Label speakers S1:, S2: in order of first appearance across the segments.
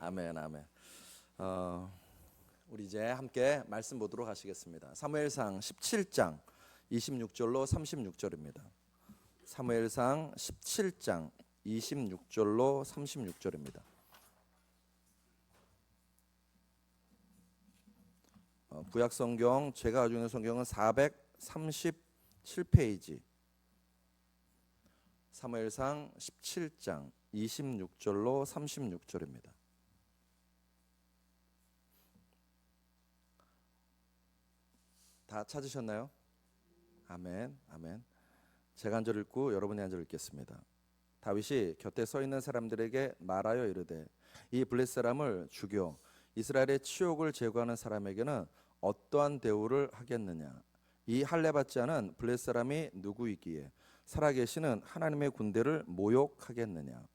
S1: 아멘, 아멘. 우리 이제 함께 말씀 보도록 하시겠습니다. 사무엘상 17장 26절로 36절입니다. 사무엘상 17장 26절로 36절입니다. 구약 성경 제가 가지고 있는 성경은 437페이지. 사무엘상 17장 26절로 36절입니다. 다 찾으셨나요? 아멘, 아멘. 제가 한 절 읽고 여러분이 한 절 읽겠습니다. 다윗이 곁에 서 있는 사람들에게 말하여 이르되 이 블레셋 사람을 죽여 이스라엘의 치욕을 제거하는 사람에게는 어떠한 대우를 하겠느냐? 이 할례 받지 않은 블레셋 사람이 누구이기에 살아계시는 하나님의 군대를 모욕하겠느냐?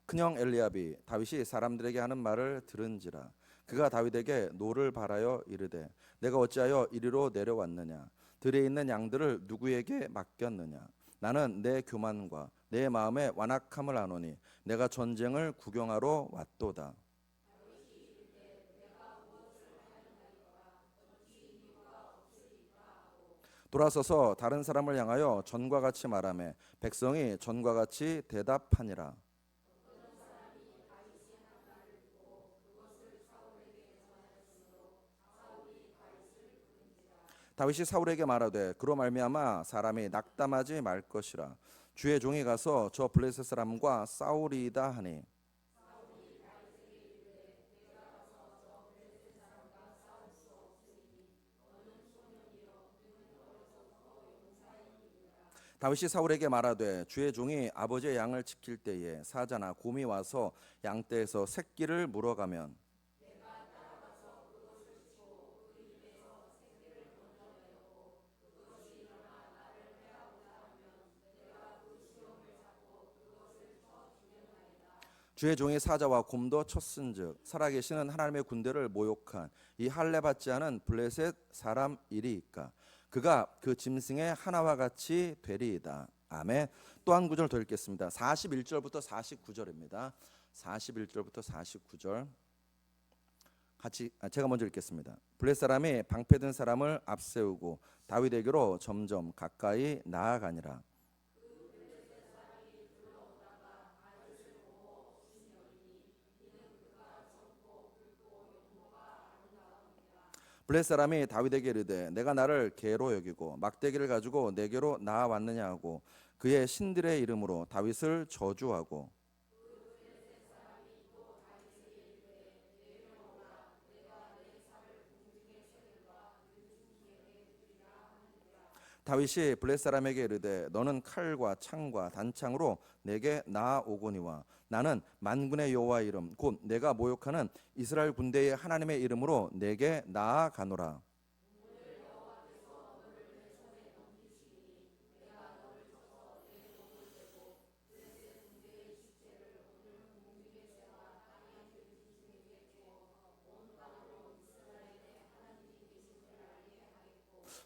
S1: 큰형 엘리압이 다윗이 사람들에게 하는 말을 들은지라 그가 다윗에게 노를 바라여 이르되 내가 어찌하여 이리로 내려왔느냐? 들에 있는 양들을 누구에게 맡겼느냐? 나는 내 교만과 내 마음의 완악함을 아노니 내가 전쟁을 구경하러 왔도다. 돌아서서 다른 사람을 향하여 전과 같이 말하며 백성이 전과 같이 대답하니라. 다윗이 사울에게 말하되 그로 말미암아 사람이 낙담하지 말 것이라. 주의 종이 가서 저 블레셋 사람과 싸우리이다 하니 다윗이 사울에게 말하되 주의 종이 아버지의 양을 지킬 때에 사자나 곰이 와서 양떼에서 새끼를 물어가면 주의 종이 사자와 곰도 쳤은즉 살아계시는 하나님의 군대를 모욕한 이 할례 받지 않은 블레셋 사람 이리이까 그가 그 짐승의 하나와 같이 되리이다. 아멘. 또 한 구절 더 읽겠습니다. 41절부터 49절입니다. 41절부터 49절 같이 제가 먼저 읽겠습니다. 블레셋 사람이 방패든 사람을 앞세우고 다윗에게로 점점 가까이 나아가니라. 블레셋 사람이 다윗에게 이르되 내가 나를 개로 여기고 막대기를 가지고 내게로 나아왔느냐 하고 그의 신들의 이름으로 다윗을 저주하고 다윗이 블레셋 사람에게 이르되 너는 칼과 창과 단창으로 내게 나아오거니와 나는 만군의 여호와의 이름 곧 내가 모욕하는 이스라엘 군대의 하나님의 이름으로 내게 나아가노라.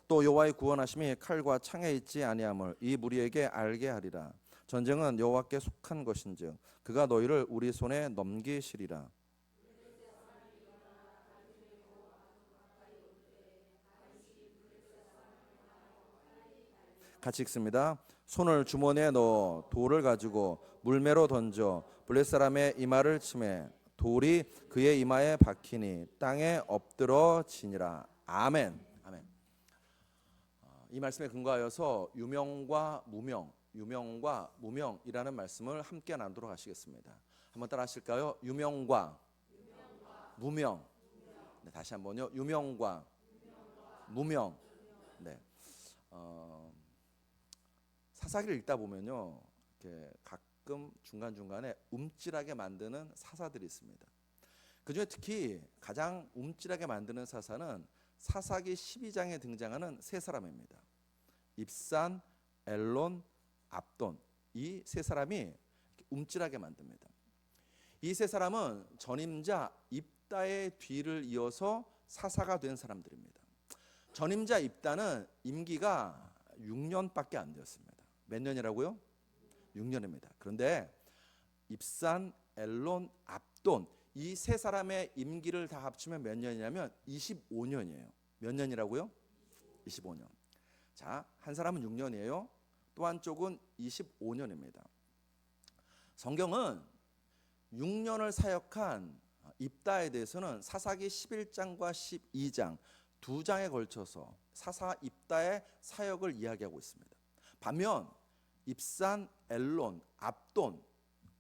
S1: 또 여호와의 구원하심이 칼과 창에 있지 아니함을 이 무리에게 알게 하리라. 전쟁은 여호와께 속한 것인즉 그가 너희를 우리 손에 넘기시리라. 같이 읽습니다. 손을 주머니에 넣어 돌을 가지고 물매로 던져 블레셋 사람의 이마를 치매 돌이 그의 이마에 박히니 땅에 엎드러지니라. 아멘. 아멘. 이 말씀에 근거하여서 유명과 무명이라는 말씀을 함께 나누도록 하시겠습니다. 한번 따라 하실까요? 유명과 무명. 네, 다시 한번요. 유명과 무명. 네. 사사기를 읽다 보면요, 이렇게 가끔 중간 중간에 움찔하게 만드는 사사들이 있습니다. 그 중에 특히 가장 움찔하게 만드는 사사는 사사기 12장에 등장하는 세 사람입니다. 입산, 엘론, 압돈. 이 세 사람이 움찔하게 만듭니다. 이 세 사람은 전임자 입다의 뒤를 이어서 사사가 된 사람들입니다. 전임자 입다는 임기가 6년밖에 안 되었습니다. 몇 년이라고요? 6년입니다. 그런데 입산, 엘론, 압돈 이 세 사람의 임기를 다 합치면 몇 년이냐면 25년이에요. 몇 년이라고요? 25년. 자, 한 사람은 6년이에요. 또 한쪽은 25년입니다. 성경은 6년을 사역한 입다에 대해서는 사사기 11장과 12장 두 장에 걸쳐서 사사 입다의 사역을 이야기하고 있습니다. 반면 입산, 엘론, 압돈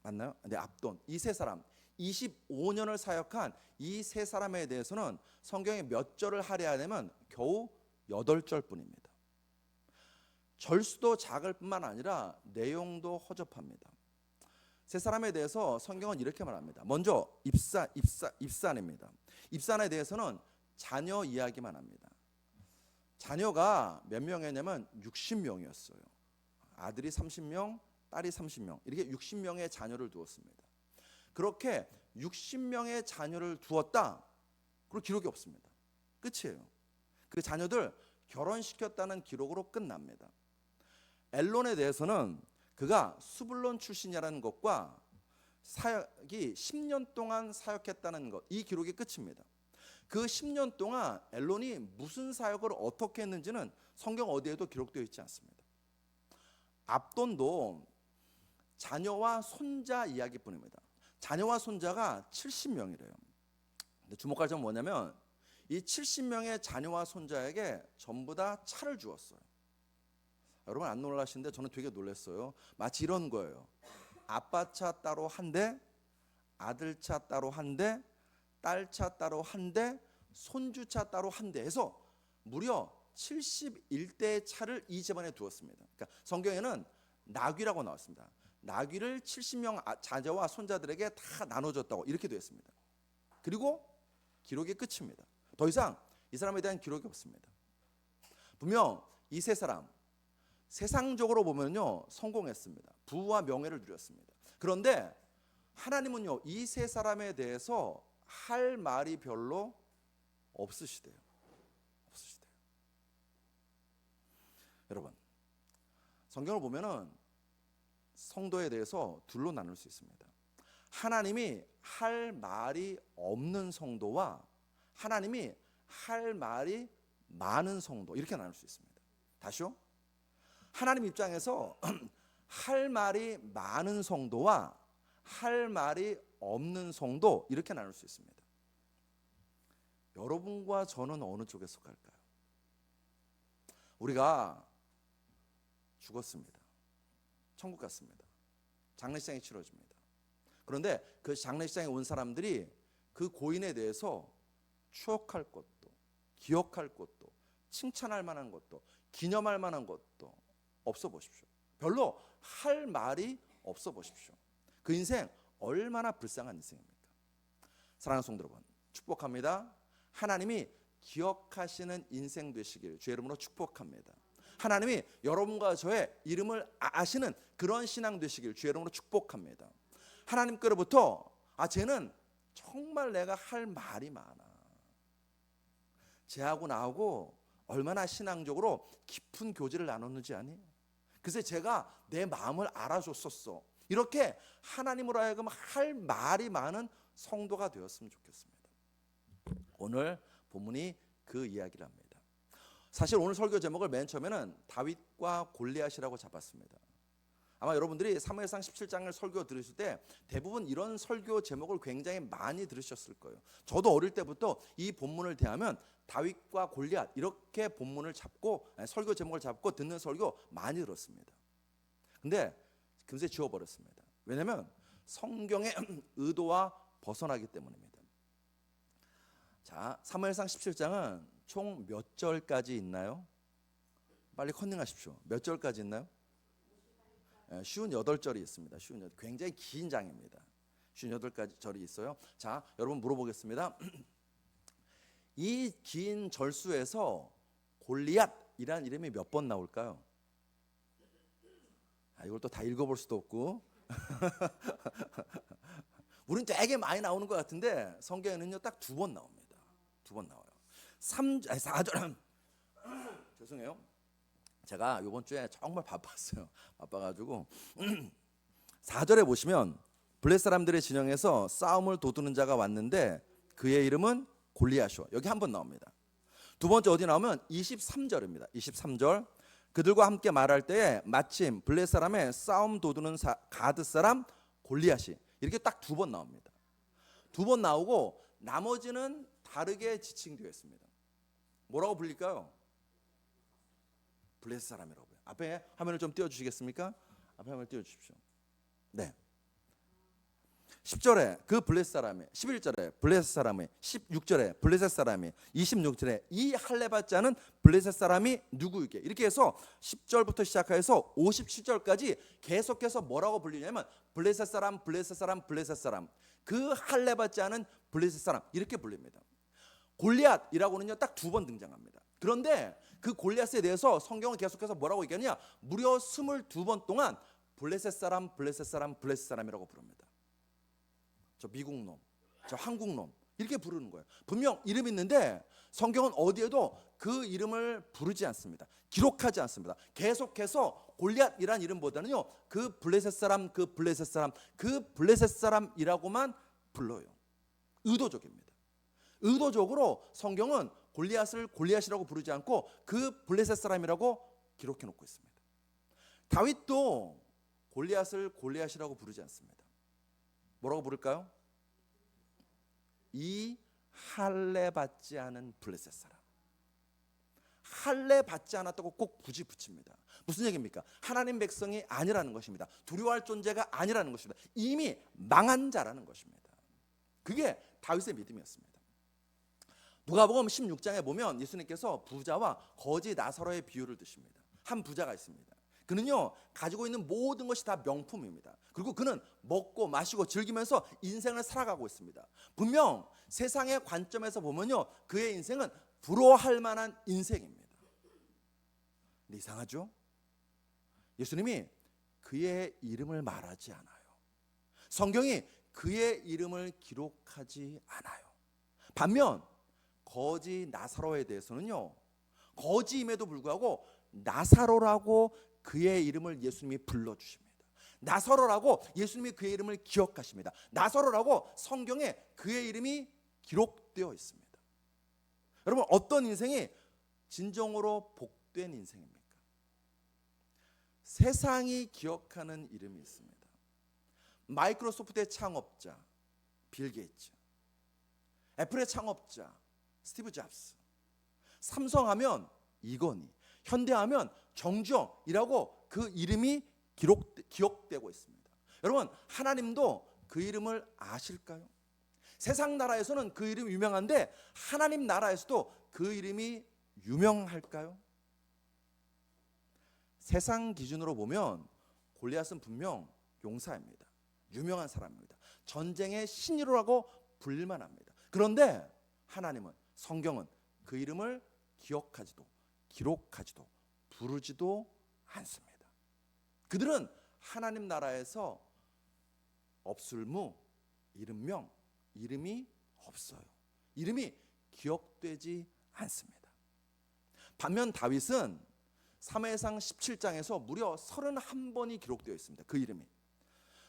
S1: 맞나요? 네, 압돈 이 세 사람 25년을 사역한 이 세 사람에 대해서는 성경에 몇 절을 할애하냐면 겨우 8절뿐입니다. 절수도 작을 뿐만 아니라 내용도 허접합니다. 세 사람에 대해서 성경은 이렇게 말합니다. 먼저 입산입니다. 입산에 대해서는 자녀 이야기만 합니다. 자녀가 몇 명이냐면 60명이었어요. 아들이 30명, 딸이 30명 이렇게 60명의 자녀를 두었습니다. 그렇게 60명의 자녀를 두었다. 그리고 기록이 없습니다. 끝이에요. 그 자녀들 결혼시켰다는 기록으로 끝납니다. 엘론에 대해서는 그가 수불론 출신이라는 것과 사역이 10년 동안 사역했다는 것, 이 기록이 끝입니다. 그 10년 동안 엘론이 무슨 사역을 어떻게 했는지는 성경 어디에도 기록되어 있지 않습니다. 압돈도 자녀와 손자 이야기뿐입니다. 자녀와 손자가 70명이래요. 근데 주목할 점은 뭐냐면 이 70명의 자녀와 손자에게 전부 다 차를 주었어요. 여러분 안 놀라시는데 저는 되게 놀랐어요. 마치 이런 거예요. 아빠 차 따로 한 대, 아들 차 따로 한 대, 딸 차 따로 한 대, 손주 차 따로 한 대 해서 무려 71대의 차를 이 집안에 두었습니다. 그러니까 성경에는 나귀라고 나왔습니다. 나귀를 70명 자녀와 손자들에게 다 나눠줬다고 이렇게 되어 있습니다. 그리고 기록이 끝입니다. 더 이상 이 사람에 대한 기록이 없습니다. 분명 이 세 사람 세상적으로 보면요 성공했습니다. 부와 명예를 누렸습니다. 그런데 하나님은요 이 세 사람에 대해서 할 말이 별로 없으시대요. 여러분 성경을 보면은 성도에 대해서 둘로 나눌 수 있습니다. 하나님이 할 말이 없는 성도와 하나님이 할 말이 많은 성도 이렇게 나눌 수 있습니다. 다시요. 하나님 입장에서 할 말이 많은 성도와 할 말이 없는 성도 이렇게 나눌 수 있습니다. 여러분과 저는 어느 쪽에 속할까요? 우리가 죽었습니다. 천국 갔습니다. 장례식장이 치러집니다. 그런데 그 장례식장에 온 사람들이 그 고인에 대해서 추억할 것도 기억할 것도 칭찬할 만한 것도 기념할 만한 것도 없어 보십시오. 별로 할 말이 없어 보십시오. 그 인생 얼마나 불쌍한 인생입니까? 사랑하는 성도 여러분 축복합니다. 하나님이 기억하시는 인생 되시길 주의 이름으로 축복합니다. 하나님이 여러분과 저의 이름을 아시는 그런 신앙 되시길 주의 이름으로 축복합니다. 하나님께로부터 쟤는 정말 내가 할 말이 많아. 쟤하고 나하고 얼마나 신앙적으로 깊은 교제를 나눴는지 아니? 그래서 제가 내 마음을 알아줬었어. 이렇게 하나님으로 하여금 할 말이 많은 성도가 되었으면 좋겠습니다. 오늘 본문이 그 이야기를 합니다. 사실 오늘 설교 제목을 맨 처음에는 다윗과 골리앗이라고 잡았습니다. 아마 여러분들이 사무엘상 17장을 설교 들으실 때 대부분 이런 설교 제목을 굉장히 많이 들으셨을 거예요. 저도 어릴 때부터 이 본문을 대하면 다윗과 골리앗 이렇게 본문을 잡고 설교 제목을 잡고 듣는 설교 많이 들었습니다. 근데 금세 지워버렸습니다. 왜냐하면 성경의 의도와 벗어나기 때문입니다. 자, 사무엘상 17장은 총 몇 절까지 있나요? 빨리 컨닝하십시오. 몇 절까지 있나요? 58절이 있습니다. 58절. 굉장히 긴 장입니다. 58가지 절이 있어요. 자, 여러분 물어보겠습니다. 이 긴 절수에서 골리앗이라는 이름이 몇 번 나올까요? 이걸 또 다 읽어볼 수도 없고 우린 되게 많이 나오는 것 같은데 성경에는요 딱 2번 나옵니다. 2번 나와요. 4절 죄송해요. 제가 이번 주에 정말 바빴어요. 바빠가지고 4절에 보시면 블레셋 사람들의 진영에서 싸움을 도두는 자가 왔는데 그의 이름은 골리앗이요. 여기 한 번 나옵니다. 두 번째 어디 나오면 23절입니다. 23절 그들과 함께 말할 때에 마침 블레셋 사람의 싸움 도두는 가드 사람 골리앗이 이렇게 딱 두 번 나옵니다. 두 번 나오고 나머지는 다르게 지칭되어 있습니다. 뭐라고 불릴까요? 블레셋 사람이라고요. 앞에 화면을 좀 띄워주시겠습니까? 앞에 화면을 띄워주십시오. 네. 10절에 그 블레셋 사람이, 11절에 블레셋 사람이, 16절에 블레셋 사람이, 26절에 이 할례 받지 않은 블레셋 사람이 누구이게, 이렇게 해서 10절부터 시작해서 57절까지 계속해서 뭐라고 불리냐면 블레셋 사람, 블레셋 사람, 블레셋 사람, 그 할례 받지 않은 블레셋 사람, 이렇게 불립니다. 골리앗이라고는요 딱 두 번 등장합니다. 그런데 그 골리앗에 대해서 성경은 계속해서 뭐라고 얘기하냐, 무려 22번 동안 블레셋 사람, 블레셋 사람, 블레셋 사람이라고 부릅니다. 저 미국 놈, 저 한국 놈, 이렇게 부르는 거예요. 분명 이름 있는데 성경은 어디에도 그 이름을 부르지 않습니다. 기록하지 않습니다. 계속해서 골리앗이란 이름보다는요 그 블레셋 사람, 그 블레셋 사람, 그 블레셋 사람이라고만 불러요. 의도적입니다. 의도적으로 성경은 골리앗을 골리앗이라고 부르지 않고 그 블레셋 사람이라고 기록해 놓고 있습니다. 다윗도 골리앗을 골리앗이라고 부르지 않습니다. 뭐라고 부를까요? 이 할례 받지 않은 블레셋 사람. 할례 받지 않았다고 꼭 굳이 붙입니다. 무슨 얘기입니까? 하나님 백성이 아니라는 것입니다. 두려워할 존재가 아니라는 것입니다. 이미 망한 자라는 것입니다. 그게 다윗의 믿음이었습니다. 누가복음 16장에 보면 예수님께서 부자와 거지 나사로의 비유를 드십니다. 한 부자가 있습니다. 그는요 가지고 있는 모든 것이 다 명품입니다. 그리고 그는 먹고 마시고 즐기면서 인생을 살아가고 있습니다. 분명 세상의 관점에서 보면요 그의 인생은 부러워할 만한 인생입니다. 근데 이상하죠? 예수님이 그의 이름을 말하지 않아요. 성경이 그의 이름을 기록하지 않아요. 반면 거지 나사로에 대해서는요 거지임에도 불구하고 나사로라고 그의 이름을 예수님이 불러주십니다. 나사로라고 예수님이 그의 이름을 기억하십니다. 나사로라고 성경에 그의 이름이 기록되어 있습니다. 여러분 어떤 인생이 진정으로 복된 인생입니까? 세상이 기억하는 이름이 있습니다. 마이크로소프트의 창업자 빌 게이츠, 애플의 창업자 스티브 잡스, 삼성하면 이건희, 현대하면 정주영이라고 그 이름이 기억되고 있습니다. 여러분 하나님도 그 이름을 아실까요? 세상 나라에서는 그 이름이 유명한데 하나님 나라에서도 그 이름이 유명할까요? 세상 기준으로 보면 골리앗은 분명 용사입니다. 유명한 사람입니다. 전쟁의 신이라고 불릴만합니다. 그런데 하나님은, 성경은 그 이름을 기억하지도 기록하지도 부르지도 않습니다. 그들은 하나님 나라에서 없을무 이름명, 이름이 없어요. 이름이 기억되지 않습니다. 반면 다윗은 사무엘상 17장에서 무려 31번이 기록되어 있습니다. 그 이름이.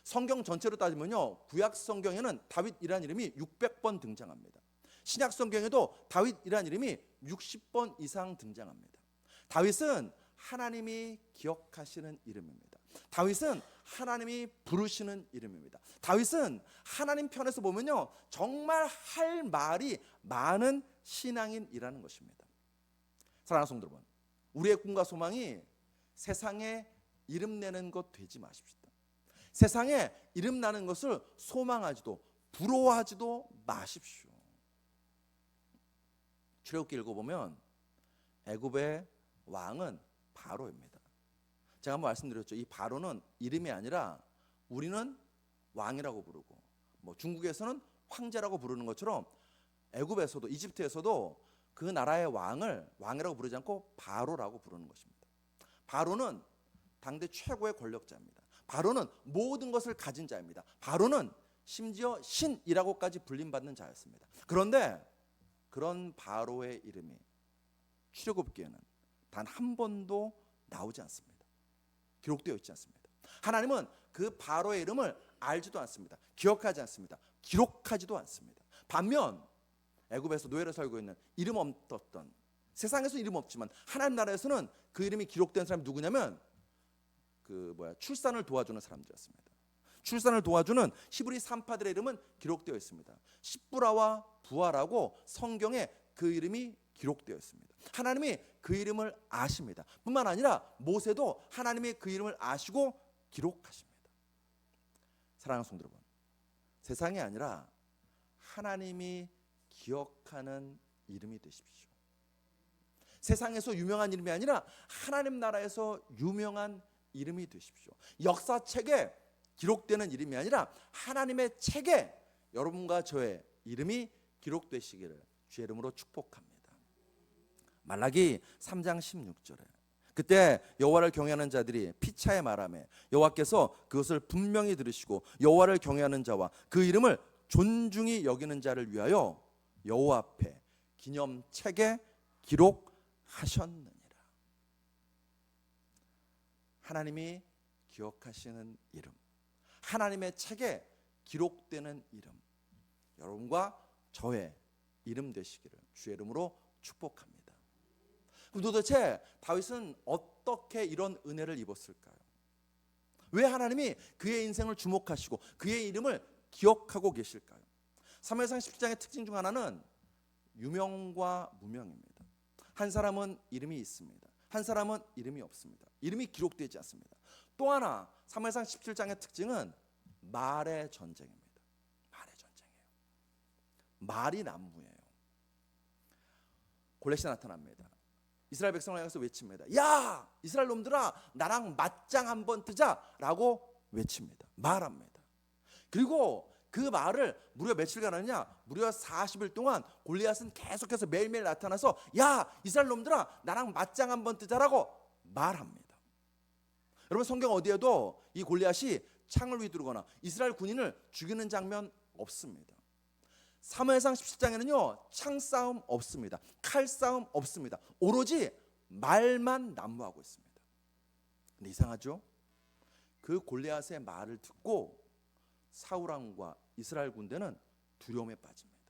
S1: 성경 전체로 따지면요 구약 성경에는 다윗이라는 이름이 600번 등장합니다. 신약 성경에도 다윗이라는 이름이 60번 이상 등장합니다. 다윗은 하나님이 기억하시는 이름입니다. 다윗은 하나님이 부르시는 이름입니다. 다윗은 하나님 편에서 보면요 정말 할 말이 많은 신앙인이라는 것입니다. 사랑하는 성도 여러분, 우리의 꿈과 소망이 세상에 이름 내는 것 되지 마십시오. 세상에 이름 나는 것을 소망하지도 부러워하지도 마십시오. 출애굽기 읽어보면 애굽의 왕은 바로입니다. 제가 한번 말씀드렸죠. 이 바로는 이름이 아니라 우리는 왕이라고 부르고 뭐 중국에서는 황제라고 부르는 것처럼 애굽에서도 이집트에서도 그 나라의 왕을 왕이라고 부르지 않고 바로라고 부르는 것입니다. 바로는 당대 최고의 권력자입니다. 바로는 모든 것을 가진 자입니다. 바로는 심지어 신이라고까지 불림받는 자였습니다. 그런데 그런 바로의 이름이 출애굽기에는 단 한 번도 나오지 않습니다. 기록되어 있지 않습니다. 하나님은 그 바로의 이름을 알지도 않습니다. 기억하지 않습니다. 기록하지도 않습니다. 반면 애굽에서 노예로 살고 있는 이름 없었던, 세상에서 이름 없지만 하나님 나라에서는 그 이름이 기록된 사람이 누구냐면 출산을 도와주는 사람들이었습니다. 출산을 도와주는 히브리 산파들의 이름은 기록되어 있습니다. 십부라와 부하라고 성경에 그 이름이 기록되어 있습니다. 하나님이 그 이름을 아십니다. 뿐만 아니라 모세도 하나님이 그 이름을 아시고 기록하십니다. 사랑하는 성도 여러분, 세상이 아니라 하나님이 기억하는 이름이 되십시오. 세상에서 유명한 이름이 아니라 하나님 나라에서 유명한 이름이 되십시오. 역사책에 기록되는 이름이 아니라 하나님의 책에 여러분과 저의 이름이 기록되시기를 주의 이름으로 축복합니다. 말라기 3장 16절에 그때 여호와를 경외하는 자들이 피차에 말하며 여호와께서 그것을 분명히 들으시고 여호와를 경외하는 자와 그 이름을 존중히 여기는 자를 위하여 여호와 앞에 기념책에 기록하셨느니라. 하나님이 기억하시는 이름, 하나님의 책에 기록되는 이름, 여러분과 저의 이름 되시기를 주의 이름으로 축복합니다. 그럼 도대체 다윗은 어떻게 이런 은혜를 입었을까요? 왜 하나님이 그의 인생을 주목하시고 그의 이름을 기억하고 계실까요? 사무엘상 17장의 특징 중 하나는 유명과 무명입니다. 한 사람은 이름이 있습니다. 한 사람은 이름이 없습니다. 이름이 기록되지 않습니다. 또 하나 사무엘상 17장의 특징은 말의 전쟁입니다. 말의 전쟁이에요. 말이 난무예요. 골렛이 나타납니다. 이스라엘 백성을 향해서 외칩니다. 야, 이스라엘 놈들아, 나랑 맞짱 한번 뜨자라고 외칩니다. 말합니다. 그리고 그 말을 무려 며칠간 하느냐? 무려 40일 동안 골리앗은 계속해서 매일매일 나타나서 야, 이스라엘 놈들아, 나랑 맞짱 한번 뜨자라고 말합니다. 여러분, 성경 어디에도 이 골리앗이 창을 휘두르거나 이스라엘 군인을 죽이는 장면 없습니다. 사무엘상 17장에는요 창싸움 없습니다. 칼싸움 없습니다. 오로지 말만 난무하고 있습니다. 근데 이상하죠? 그 골리앗의 말을 듣고 사울 왕과 이스라엘 군대는 두려움에 빠집니다.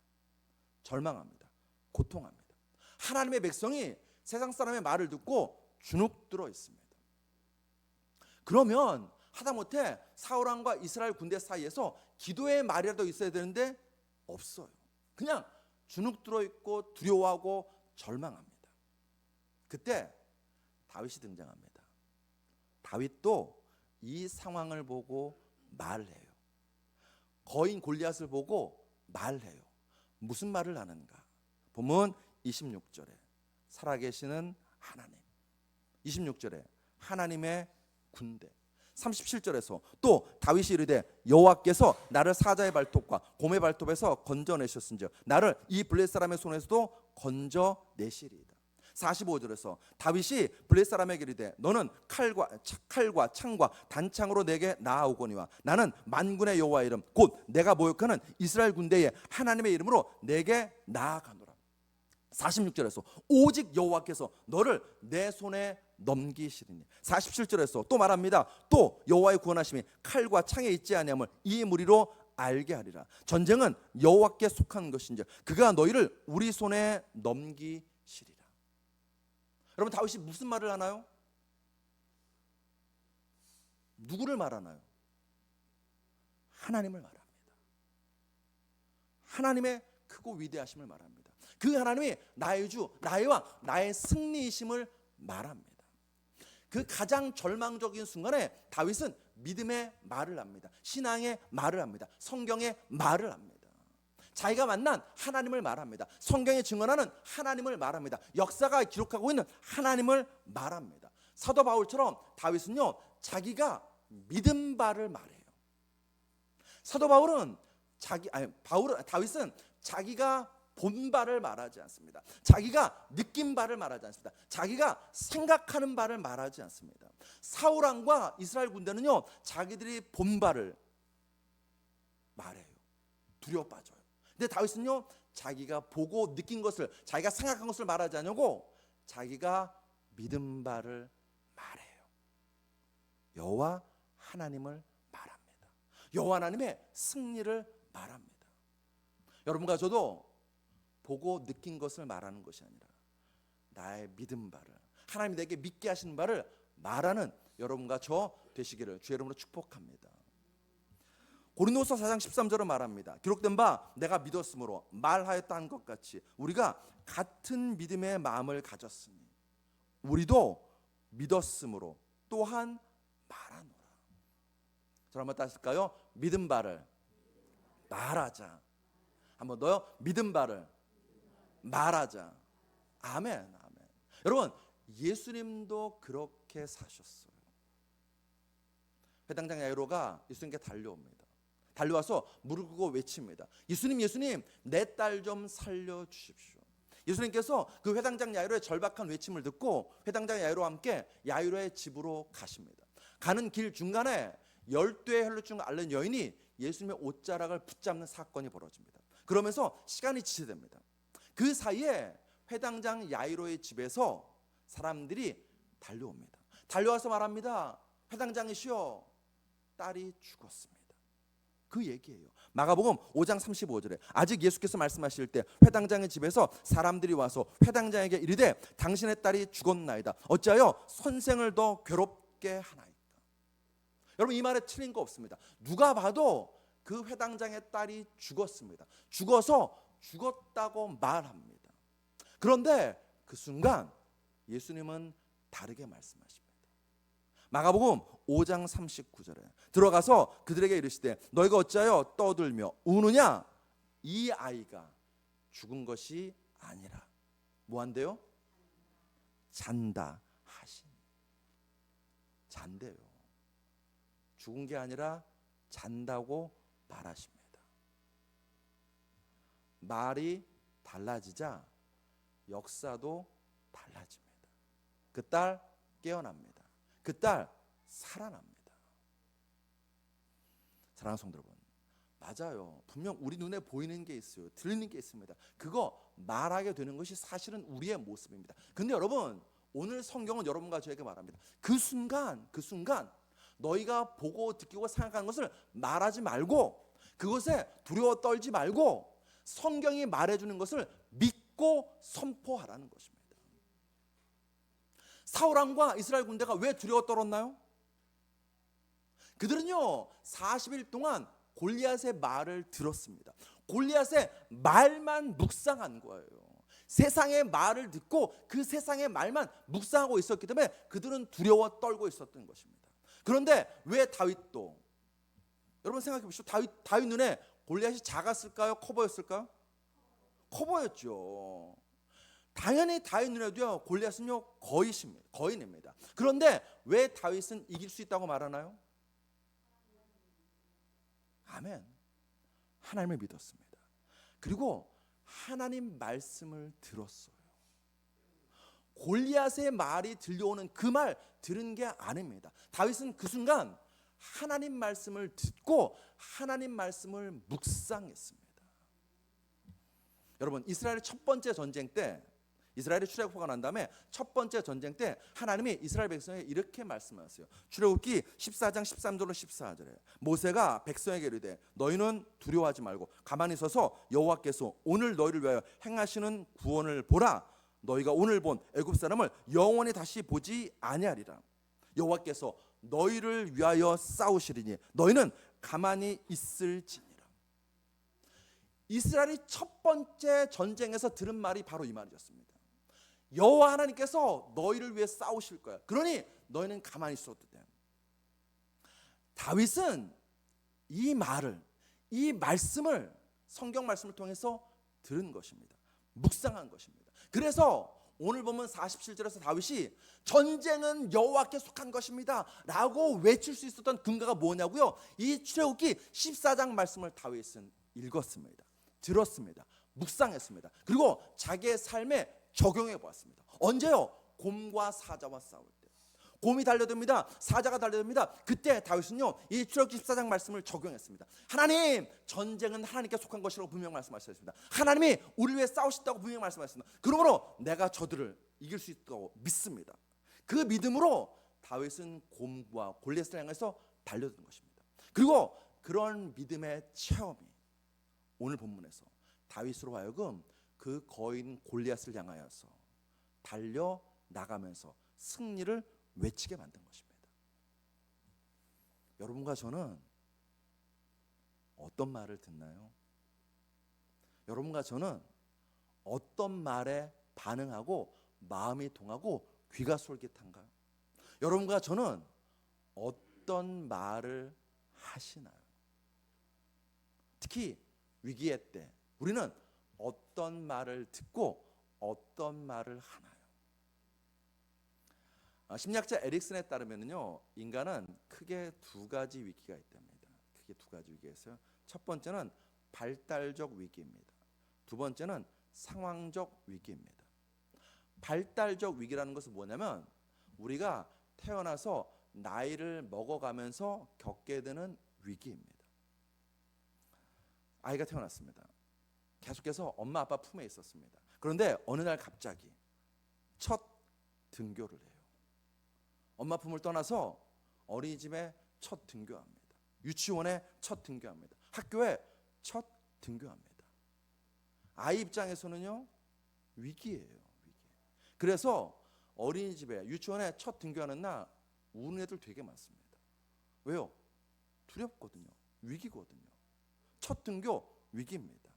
S1: 절망합니다. 고통합니다. 하나님의 백성이 세상 사람의 말을 듣고 주눅들어 있습니다. 그러면 하다못해 사울 왕과 이스라엘 군대 사이에서 기도의 말이라도 있어야 되는데 없어요. 그냥 주눅들어 있고 두려워하고 절망합니다. 그때 다윗이 등장합니다. 다윗도 이 상황을 보고 말해요. 거인 골리앗을 보고 말해요. 무슨 말을 하는가? 보면 26절에 살아계시는 하나님, 26절에 하나님의 군대, 37절에서 또 다윗이 이르되 여호와께서 나를 사자의 발톱과 곰의 발톱에서 건져내셨은즉 나를 이 블레셋 사람의 손에서도 건져내시리이다. 45절에서 다윗이 블레셋 사람에게 이르되 너는 칼과 창과 단창으로 내게 나아오거니와 나는 만군의 여호와의 이름 곧 내가 모욕하는 이스라엘 군대의 하나님의 이름으로 내게 나아가노라. 46절에서 오직 여호와께서 너를 내 손에 넘기시리니. 47절에서 또 말합니다. 또 여호와의 구원하심이 칼과 창에 있지 아니함을 이 무리로 알게 하리라. 전쟁은 여호와께 속한 것인지 그가 너희를 우리 손에 넘기시리라. 여러분, 다윗이 무슨 말을 하나요? 누구를 말하나요? 하나님을 말합니다. 하나님의 크고 위대하심을 말합니다. 그 하나님이 나의 주, 나의 왕, 나의 승리이심을 말합니다. 그 가장 절망적인 순간에 다윗은 믿음의 말을 합니다. 신앙의 말을 합니다. 성경의 말을 합니다. 자기가 만난 하나님을 말합니다. 성경에 증언하는 하나님을 말합니다. 역사가 기록하고 있는 하나님을 말합니다. 사도 바울처럼 다윗은요 자기가 믿은 바를 말해요. 사도 바울은 다윗은 자기가 본 바를 말하지 않습니다. 자기가 느낀 바를 말하지 않습니다. 자기가 생각하는 바를 말하지 않습니다. 사울 왕과 이스라엘 군대는요 자기들이 본 바를 말해요. 두려워 빠져요. 근데 다윗은요 자기가 보고 느낀 것을, 자기가 생각한 것을 말하지 않고 자기가 믿은 바를 말해요. 여호와 하나님을 말합니다. 여호와 하나님의 승리를 말합니다. 여러분과 저도 보고 느낀 것을 말하는 것이 아니라 나의 믿음 바를, 하나님이 내게 믿게 하시는 바를 말하는 여러분과 저 되시기를 주의 이름으로 축복합니다. 고린도서 4장 13절은 말합니다. 기록된 바 내가 믿었으므로 말하였다 한 것 같이 우리가 같은 믿음의 마음을 가졌으니 우리도 믿었으므로 또한 말하노라. 저를 한번 다시 할까요? 믿음 바를 말하자. 한번 더요. 믿음 바를 말하자. 아멘, 아멘. 여러분, 예수님도 그렇게 사셨어요. 회당장 야이로가 예수님께 달려옵니다. 달려와서 무릎 꿇고 외칩니다. 예수님, 예수님, 내 딸 좀 살려주십시오. 예수님께서 그 회당장 야이로의 절박한 외침을 듣고 회당장 야이로와 함께 야이로의 집으로 가십니다. 가는 길 중간에 12의 혈루증을 앓는 여인이 예수님의 옷자락을 붙잡는 사건이 벌어집니다. 그러면서 시간이 지체됩니다. 그 사이에 회당장 야이로의 집에서 사람들이 달려옵니다. 달려와서 말합니다. 회당장이시여, 딸이 죽었습니다. 그 얘기예요. 마가복음 5장 35절에 아직 예수께서 말씀하실 때 회당장의 집에서 사람들이 와서 회당장에게 이르되 당신의 딸이 죽었나이다. 어찌하여 선생을 더 괴롭게 하나이까. 여러분, 이 말에 틀린 거 없습니다. 누가 봐도 그 회당장의 딸이 죽었습니다. 죽어서 죽었다고 말합니다. 그런데 그 순간 예수님은 다르게 말씀하십니다. 마가복음 5장 39절에 들어가서 그들에게 이르시되 너희가 어찌하여 떠들며 우느냐? 이 아이가 죽은 것이 아니라 뭐한대요? 잔다 하시니. 잔대요. 죽은 게 아니라 잔다고 말하십니다. 말이 달라지자 역사도 달라집니다. 그 딸 깨어납니다. 그 딸 살아납니다. 사랑하는 성도 여러분, 맞아요. 분명 우리 눈에 보이는 게 있어요. 들리는 게 있습니다. 그거 말하게 되는 것이 사실은 우리의 모습입니다. 근데 여러분, 오늘 성경은 여러분과 저에게 말합니다. 그 순간 너희가 보고 듣고 생각하는 것을 말하지 말고, 그것에 두려워 떨지 말고 성경이 말해주는 것을 믿고 선포하라는 것입니다. 사울 왕과 이스라엘 군대가 왜 두려워 떨었나요? 그들은요 40일 동안 골리앗의 말을 들었습니다. 골리앗의 말만 묵상한 거예요. 세상의 말을 듣고 그 세상의 말만 묵상하고 있었기 때문에 그들은 두려워 떨고 있었던 것입니다. 그런데 왜 다윗도, 여러분 생각해 보시죠. 다윗 눈에 골리앗이 작았을까요? 커 보였을까요? 커 보였죠. 당연히 다윗 눈에도요 골리앗은요 거인입니다. 그런데 왜 다윗은 이길 수 있다고 말하나요? 아멘. 하나님을 믿었습니다. 그리고 하나님 말씀을 들었어요. 골리앗의 말이 들려오는 그 말 들은 게 아닙니다. 다윗은 그 순간 하나님 말씀을 듣고 하나님 말씀을 묵상했습니다. 여러분, 이스라엘의 첫 번째 전쟁 때, 이스라엘의 출애굽가 난 다음에 첫 번째 전쟁 때 하나님이 이스라엘 백성에게 이렇게 말씀하셨어요. 출애굽기 14장 13절로 14절에 모세가 백성에게 이르되 너희는 두려워하지 말고 가만히 서서 여호와께서 오늘 너희를 위하여 행하시는 구원을 보라. 너희가 오늘 본 애굽 사람을 영원히 다시 보지 아니하리라. 여호와께서 너희를 위하여 싸우시리니 너희는 가만히 있을지니라. 이스라엘이 첫 번째 전쟁에서 들은 말이 바로 이 말이었습니다. 여호와 하나님께서 너희를 위해 싸우실 거야. 그러니 너희는 가만히 있어도 돼. 다윗은 이 말을, 이 말씀을 성경 말씀을 통해서 들은 것입니다. 묵상한 것입니다. 그래서 오늘 보면 47절에서 다윗이 전쟁은 여호와께 속한 것입니다 라고 외칠 수 있었던 근거가 뭐냐고요? 이 출애굽기 14장 말씀을 다윗은 읽었습니다. 들었습니다. 묵상했습니다. 그리고 자기의 삶에 적용해 보았습니다. 언제요? 곰과 사자와 싸울 때. 곰이 달려듭니다. 사자가 달려듭니다. 그때 다윗은요 이 출애굽기 14장 말씀을 적용했습니다. 하나님, 전쟁은 하나님께 속한 것이라고 분명히 말씀하셨습니다. 하나님이 우리를 위해 싸우셨다고 분명히 말씀하셨습니다. 그러므로 내가 저들을 이길 수 있다고 믿습니다. 그 믿음으로 다윗은 곰과 골리앗을 향해서 달려든 것입니다. 그리고 그런 믿음의 체험이 오늘 본문에서 다윗으로 하여금 그 거인 골리앗을 향하여서 달려 나가면서 승리를 외치게 만든 것입니다. 여러분과 저는 어떤 말을 듣나요? 여러분과 저는 어떤 말에 반응하고 마음이 동하고 귀가 솔깃한가요? 여러분과 저는 어떤 말을 하시나요? 특히 위기의 때 우리는 어떤 말을 듣고 어떤 말을 하나요? 심리학자 에릭슨에 따르면요, 인간은 크게 두 가지 위기가 있답니다. 크게 두 가지 위기가 있어요. 첫 번째는 발달적 위기입니다. 두 번째는 상황적 위기입니다. 발달적 위기라는 것은 뭐냐면 우리가 태어나서 나이를 먹어가면서 겪게 되는 위기입니다. 아이가 태어났습니다. 계속해서 엄마 아빠 품에 있었습니다. 그런데 어느 날 갑자기 첫 등교를 해요. 엄마 품을 떠나서 어린이집에 첫 등교합니다. 유치원에 첫 등교합니다. 학교에 첫 등교합니다. 아이 입장에서는요, 위기예요. 위기. 그래서 어린이집에 유치원에 첫 등교하는 날 우는 애들 되게 많습니다. 왜요? 두렵거든요. 위기거든요. 첫 등교 위기입니다.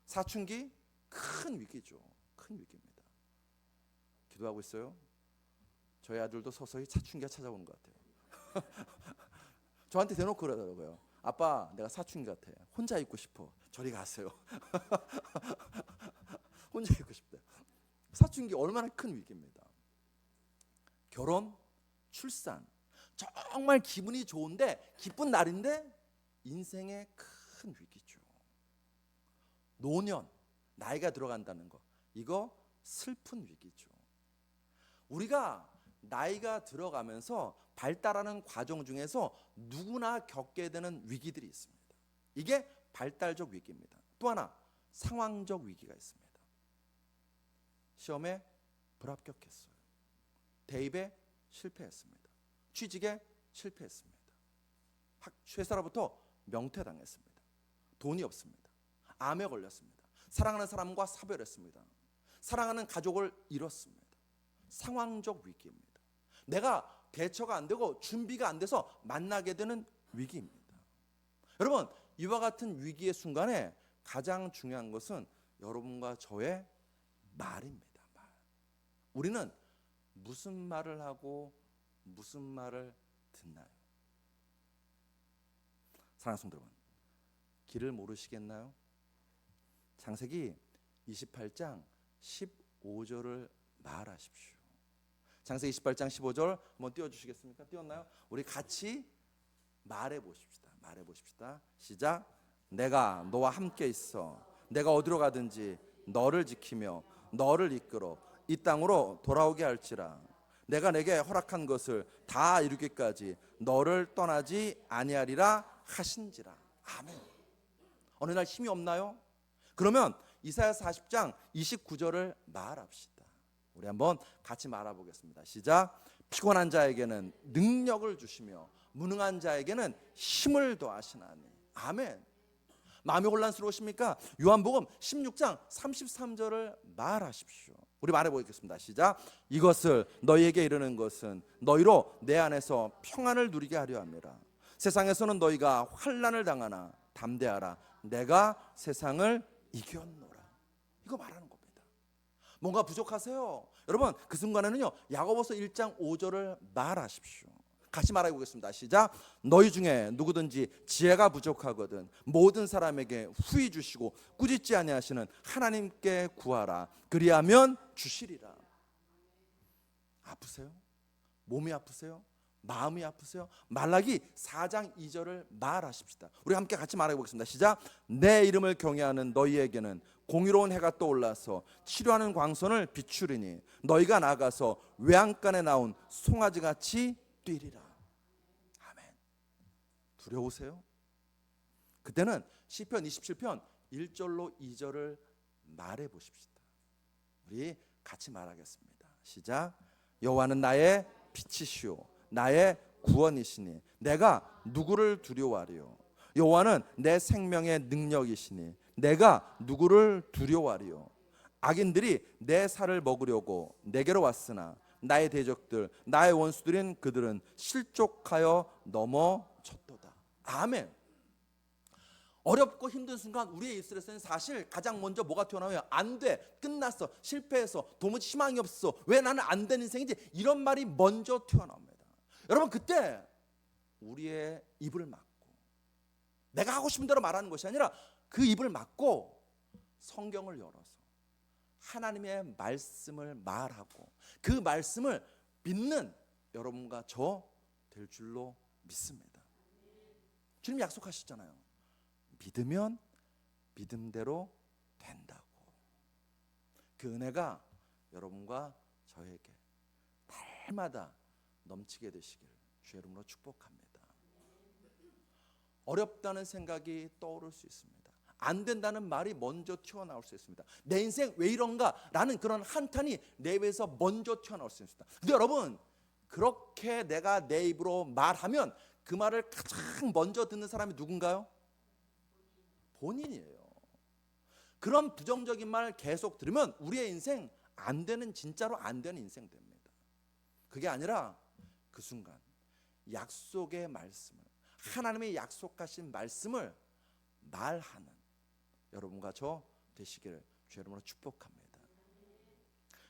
S1: 사춘기 큰 위기죠. 큰 위기입니다. 기도하고 있어요. 저희 아들도 서서히 사춘기가 찾아오는 것 같아요. 저한테 대놓고 그러더라고요. 아빠, 내가 사춘기 같아. 혼자 있고 싶어. 저리 가세요. 혼자 있고 싶대. 사춘기 얼마나 큰 위기입니다. 결혼, 출산, 정말 기분이 좋은데 기쁜 날인데 인생의 큰 위기죠. 노년, 나이가 들어간다는 거, 이거 슬픈 위기죠. 우리가 나이가 들어가면서 발달하는 과정 중에서 누구나 겪게 되는 위기들이 있습니다. 이게 발달적 위기입니다. 또 하나 상황적 위기가 있습니다. 시험에 불합격했어요. 대입에 실패했습니다. 취직에 실패했습니다. 회사로부터 명퇴당했습니다. 돈이 없습니다. 암에 걸렸습니다. 사랑하는 사람과 사별했습니다. 사랑하는 가족을 잃었습니다. 상황적 위기입니다. 내가 대처가 안 되고 준비가 안 돼서 만나게 되는 위기입니다. 여러분, 이와 같은 위기의 순간에 가장 중요한 것은 여러분과 저의 말입니다. 말. 우리는 무슨 말을 하고 무슨 말을 듣나요? 사랑하는 성도 여러분, 길을 모르시겠나요? 창세기 28장 15절을 말하십시오. 창세기 28장 15절 한번 띄워주시겠습니까? 띄웠나요? 우리 같이 말해보십시다. 말해보십시다. 시작. 내가 너와 함께 있어. 내가 어디로 가든지 너를 지키며 너를 이끌어 이 땅으로 돌아오게 할지라. 내가 내게 허락한 것을 다 이루기까지 너를 떠나지 아니하리라 하신지라. 아멘. 어느 날 힘이 없나요? 그러면 이사야 40장 29절을 말합시다. 우리 한번 같이 말해보겠습니다. 시작. 피곤한 자에게는 능력을 주시며 무능한 자에게는 힘을 더하시나니. 아멘. 마음이 혼란스러우십니까? 요한복음 16장 33절을 말하십시오. 우리 말해보겠습니다. 시작. 이것을 너희에게 이르는 것은 너희로 내 안에서 평안을 누리게 하려 함이라. 세상에서는 너희가 환난을 당하나 담대하라. 내가 세상을 이겼노라. 이거 말하는 겁니다. 뭔가 부족하세요? 여러분, 그 순간에는요, 야고보서 1장 5절을 말하십시오. 같이 말해 보겠습니다. 시작. 너희 중에 누구든지 지혜가 부족하거든 모든 사람에게 후히 주시고 꾸짖지 아니하시는 하나님께 구하라. 그리하면 주시리라. 아프세요? 몸이 아프세요? 마음이 아프세요? 말라기 4장 2절을 말하십시다. 우리 함께 같이 말해 보겠습니다. 시작. 내 이름을 경외하는 너희에게는 공의로운 해가 떠올라서 치료하는 광선을 비추리니 너희가 나가서 외양간에 나온 송아지같이 뛰리라. 아멘. 두려우세요? 그때는 시편 27편 1절로 2절을 말해 보십시다. 우리 같이 말하겠습니다. 시작. 여호와는 나의 빛이시오 나의 구원이시니 내가 누구를 두려워하리요. 여호와는 내 생명의 능력이시니 내가 누구를 두려워하리요. 악인들이 내 살을 먹으려고 내게로 왔으나 나의 대적들 나의 원수들인 그들은 실족하여 넘어졌도다. 아멘. 어렵고 힘든 순간 우리의 입술에서는 사실 가장 먼저 뭐가 튀어나와요? 안 돼, 끝났어, 실패했어, 도무지 희망이 없어, 왜 나는 안 되는 인생이지, 이런 말이 먼저 튀어나옵니다. 여러분, 그때 우리의 입을 막고 내가 하고 싶은 대로 말하는 것이 아니라 그 입을 막고 성경을 열어서 하나님의 말씀을 말하고 그 말씀을 믿는 여러분과 저 될 줄로 믿습니다. 주님 약속하셨잖아요. 믿으면 믿음대로 된다고. 그 은혜가 여러분과 저에게 날마다 넘치게 되시기를 주의 이름으로 축복합니다. 어렵다는 생각이 떠오를 수 있습니다. 안 된다는 말이 먼저 튀어나올 수 있습니다. 내 인생 왜 이런가 라는 그런 한탄이 내 입에서 먼저 튀어나올 수 있습니다. 근데 여러분, 그렇게 내가 내 입으로 말하면 그 말을 가장 먼저 듣는 사람이 누군가요? 본인이에요. 그런 부정적인 말 계속 들으면 우리의 인생 안 되는, 진짜로 안 되는 인생 됩니다. 그게 아니라 그 순간 약속의 말씀을, 하나님의 약속하신 말씀을 말하는 여러분과 저 되시기를 주의 이름으로 축복합니다.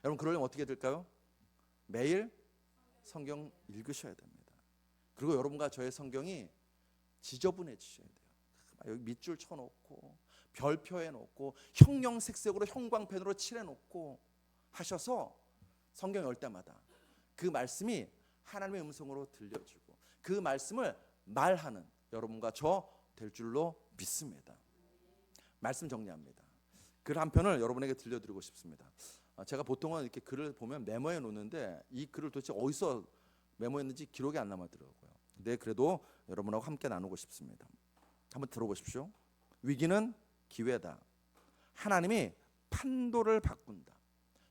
S1: 여러분, 그러려면 어떻게 될까요? 매일 성경 읽으셔야 됩니다. 그리고 여러분과 저의 성경이 지저분해지셔야 돼요. 여기 밑줄 쳐놓고 별표 해놓고 형형색색으로 형광펜으로 칠해놓고 하셔서 성경 열 때마다 그 말씀이 하나님의 음성으로 들려지고 그 말씀을 말하는 여러분과 저 될 줄로 믿습니다. 말씀 정리합니다. 글 한 편을 여러분에게 들려드리고 싶습니다. 제가 보통은 이렇게 글을 보면 메모해 놓는데 이 글을 도대체 어디서 메모했는지 기록이 안 남아더라고요. 근데 그래도 여러분하고 함께 나누고 싶습니다. 한번 들어보십시오. 위기는 기회다. 하나님이 판도를 바꾼다.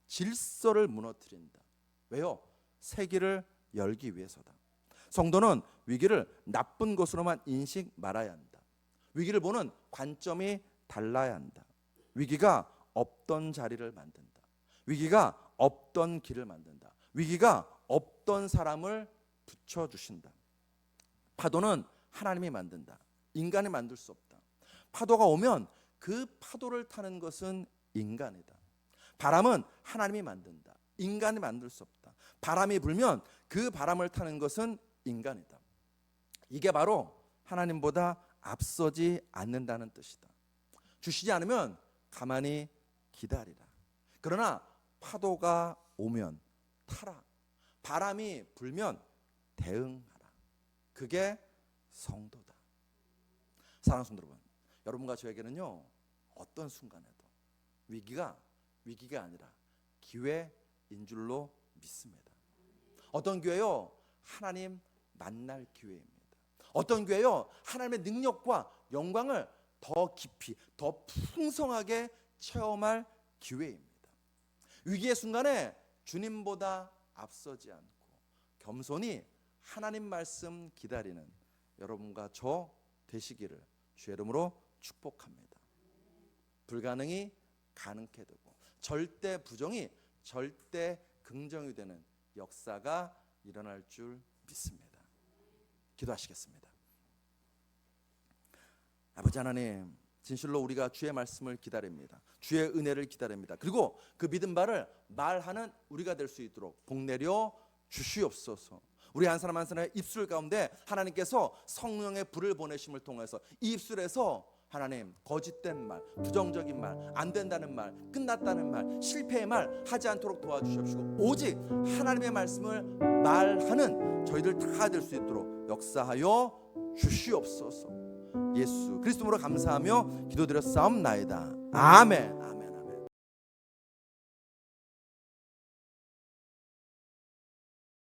S1: 질서를 무너뜨린다. 왜요? 세기를 열기 위해서다. 성도는 위기를 나쁜 것으로만 인식 말아야 한다. 위기를 보는 관점이 달라야 한다. 위기가 없던 자리를 만든다. 위기가 없던 길을 만든다. 위기가 없던 사람을 붙여주신다. 파도는 하나님이 만든다. 인간이 만들 수 없다. 파도가 오면 그 파도를 타는 것은 인간이다. 바람은 하나님이 만든다. 인간이 만들 수 없다. 바람이 불면 그 바람을 타는 것은 인간이다. 이게 바로 하나님보다 앞서지 않는다는 뜻이다. 주시지 않으면 가만히 기다리라. 그러나 파도가 오면 타라. 바람이 불면 대응하라. 그게 성도다. 사랑하는 성도 여러분, 여러분과 저에게는요, 어떤 순간에도 위기가 아니라 기회인 줄로 믿습니다. 어떤 기회요? 하나님 만날 기회입니다. 어떤 기회요? 하나님의 능력과 영광을 더 깊이, 더 풍성하게 체험할 기회입니다. 위기의 순간에 주님보다 앞서지 않고 겸손히 하나님 말씀 기다리는 여러분과 저 되시기를 주의 이름으로 축복합니다. 불가능이 가능케 되고 절대 부정이 절대 긍정이 되는 역사가 일어날 줄 믿습니다. 기도하시겠습니다. 아버지 하나님, 진실로 우리가 주의 말씀을 기다립니다. 주의 은혜를 기다립니다. 그리고 그 믿음 바를 말하는 우리가 될 수 있도록 복내려 주시옵소서. 우리 한 사람 한 사람의 입술 가운데 하나님께서 성령의 불을 보내심을 통해서 이 입술에서 하나님 거짓된 말, 부정적인 말, 안 된다는 말, 끝났다는 말, 실패의 말 하지 않도록 도와주시옵시고 오직 하나님의 말씀을 말하는 저희들 다 될 수 있도록 역사하여 주시옵소서. 예수 그리스도로 감사하며 기도드렸사옵나이다. 아멘. 아멘.